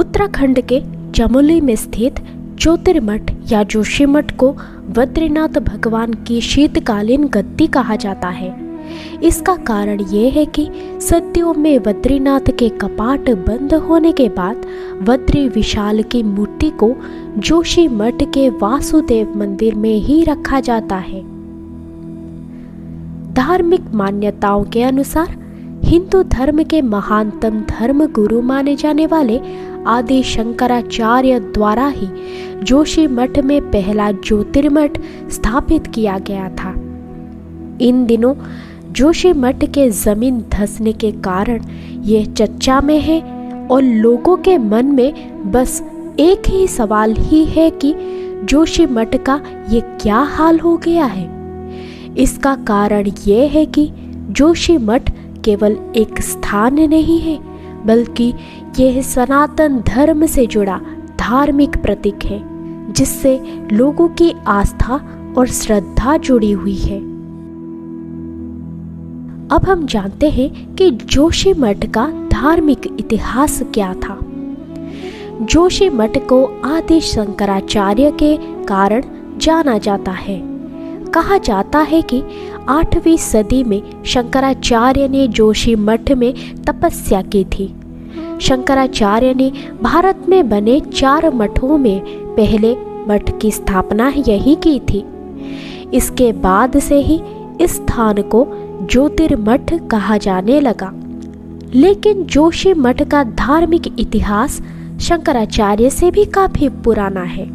उत्तराखंड के चमोली में स्थित ज्योतिर्मठ या जोशीमठ को बद्रीनाथ भगवान की शीतकालीन गद्दी कहा जाता है। इसका कारण ये है कि सर्दियों में बद्रीनाथ के कपाट बंद होने के बाद बद्री विशाल की मूर्ति को जोशीमठ के वासुदेव मंदिर में ही रखा जाता है। धार्मिक मान्यताओं के अनुसार हिंदू धर्म के महानतम धर्म गुरु माने जाने वाले आदि शंकराचार्य द्वारा ही जोशीमठ में पहला ज्योतिर्मठ स्थापित किया गया था। इन दिनों जोशीमठ के जमीन धंसने के कारण यह चर्चा में है और लोगों के मन में बस एक ही सवाल ही है कि जोशीमठ का ये क्या हाल हो गया है। इसका कारण ये है कि जोशीमठ केवल एक स्थान नहीं है, बल्कि यह सनातन धर्म से जुड़ा धार्मिक प्रतीक है, जिससे लोगों की आस्था और श्रद्धा जुड़ी हुई है। अब हम जानते हैं कि जोशीमठ का धार्मिक इतिहास क्या था। जोशीमठ को आदि शंकराचार्य के कारण जाना जाता है। कहा जाता है कि 8वीं सदी में शंकराचार्य ने जोशीमठ में तपस्या की थी। शंकराचार्य ने भारत में बने 4 मठों में पहले मठ की स्थापना यही की थी। इसके बाद से ही इस स्थान को ज्योतिर्मठ कहा जाने लगा। लेकिन जोशीमठ का धार्मिक इतिहास शंकराचार्य से भी काफी पुराना है।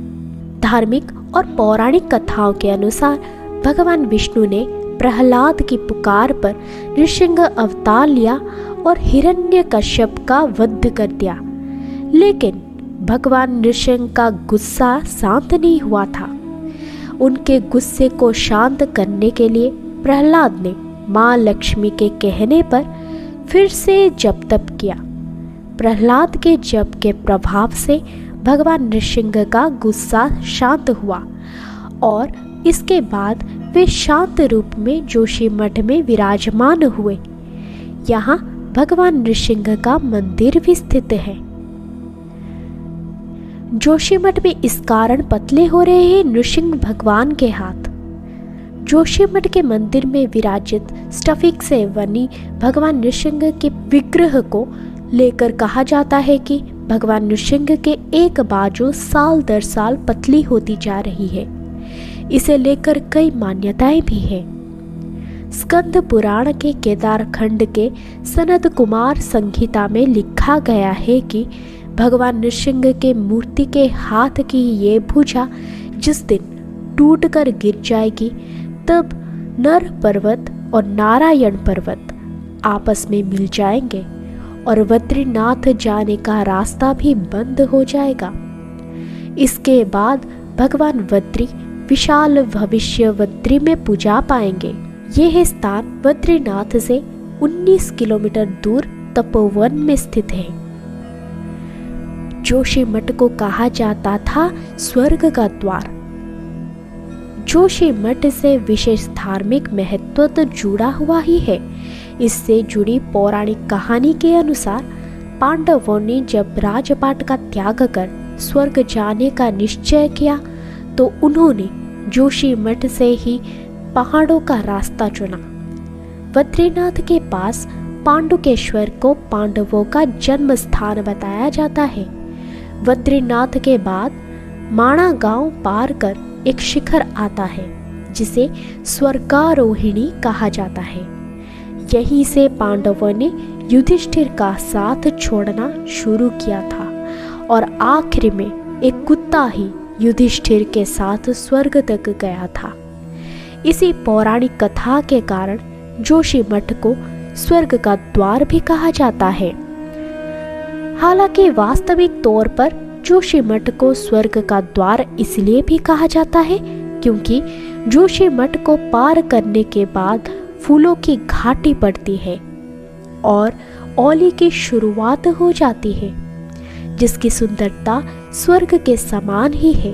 धार्मिक और पौराणिक कथाओं के अनुसार भगवान विष्णु ने प्रहलाद की पुकार पर नृसिंह अवतार लिया और हिरण्यकश्यप का वध कर दिया। लेकिन भगवान नृसिंह का गुस्सा शांत नहीं हुआ था। उनके गुस्से को शांत करने के लिए प्रहलाद ने माँ लक्ष्मी के कहने पर फिर से जप तप किया। प्रहलाद के जप के प्रभाव से भगवान नृसिंह का गुस्सा शांत हुआ और इसके बाद वे शांत रूप में जोशीमठ में विराजमान हुए। यहाँ भगवान नृसिंह का मंदिर भी स्थित है। जोशीमठ में इस कारण पतले हो रहे हैं नृसिंह भगवान के हाथ। जोशीमठ के मंदिर में विराजित स्फटिक से बनी भगवान नृसिंह के विग्रह को लेकर कहा जाता है कि भगवान नृसिंह के एक बाजू साल दर साल पतली होती जा रही है। इसे लेकर कई मान्यताएं भी हैं। स्कंद पुराण के केदारखंड के सनद कुमार संहिता में लिखा गया है कि भगवान नृसिंह के मूर्ति के हाथ की ये भुजा जिस दिन टूटकर गिर जाएगी, तब नर पर्वत और नारायण पर्वत आपस में मिल जाएंगे और बद्रीनाथ जाने का रास्ता भी बंद हो जाएगा। इसके बाद भगवान बद्री विशाल भविष्य बद्री में पूजा पाएंगे। यह स्थान बद्रीनाथ से 19 किलोमीटर दूर तपोवन में स्थित है। जोशीमठ को कहा जाता था स्वर्ग का द्वार। जोशीमठ से विशेष धार्मिक महत्व तो जुड़ा हुआ ही है। इससे जुड़ी पौराणिक कहानी के अनुसार पांडवों ने जब राजपाट का त्याग कर स्वर्ग जाने का निश्चय किया तो उन्होंने जोशीमठ से ही पहाड़ों का रास्ता चुना। बद्रीनाथ के पास पांडुकेश्वर को पांडवों का जन्म स्थान बताया जाता है। बद्रीनाथ के बाद माणा गांव पार कर एक शिखर आता है जिसे स्वर्गारोहिणी कहा जाता है। यहीं से पांडवों ने युधिष्ठिर का साथ छोड़ना शुरू किया था और आखिर में एक कुत्ता ही युधिष्ठिर के साथ स्वर्ग तक गया था। इसी पौराणिक कथा के कारण जोशीमठ को स्वर्ग का द्वार भी कहा जाता है। हालांकि वास्तविक तौर पर जोशीमठ को स्वर्ग का द्वार इसलिए भी कहा जाता है क्योंकि जोशीमठ को पार करने के बाद फूलों की घाटी पड़ती है और ओली की शुरुआत हो जाती है, जिसकी सुंदरता स्वर्ग के समान ही है।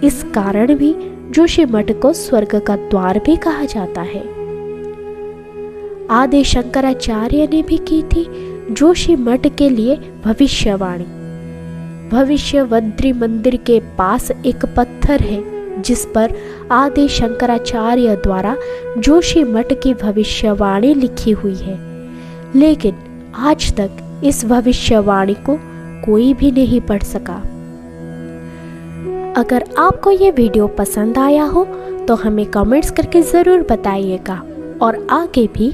इस कारण भी जोशीमठ को स्वर्ग का द्वार भी कहा जाता है। आदि शंकराचार्य ने भी की थी जोशीमठ के लिए भविष्यवाणी। भविष्यवद्री मंदिर के पास एक पत्थर है जिस पर आदि शंकराचार्य द्वारा जोशी मठ की भविष्यवाणी लिखी हुई है, लेकिन आज तक इस भविष्यवाणी को कोई भी नहीं पढ़ सका। अगर आपको ये वीडियो पसंद आया हो तो हमें कमेंट्स करके ज़रूर बताइएगा, और आगे भी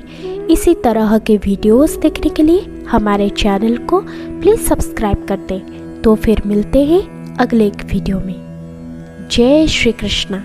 इसी तरह के वीडियोस देखने के लिए हमारे चैनल को प्लीज़ सब्सक्राइब कर दें। तो फिर मिलते हैं अगले एक वीडियो में। जय श्री कृष्णा।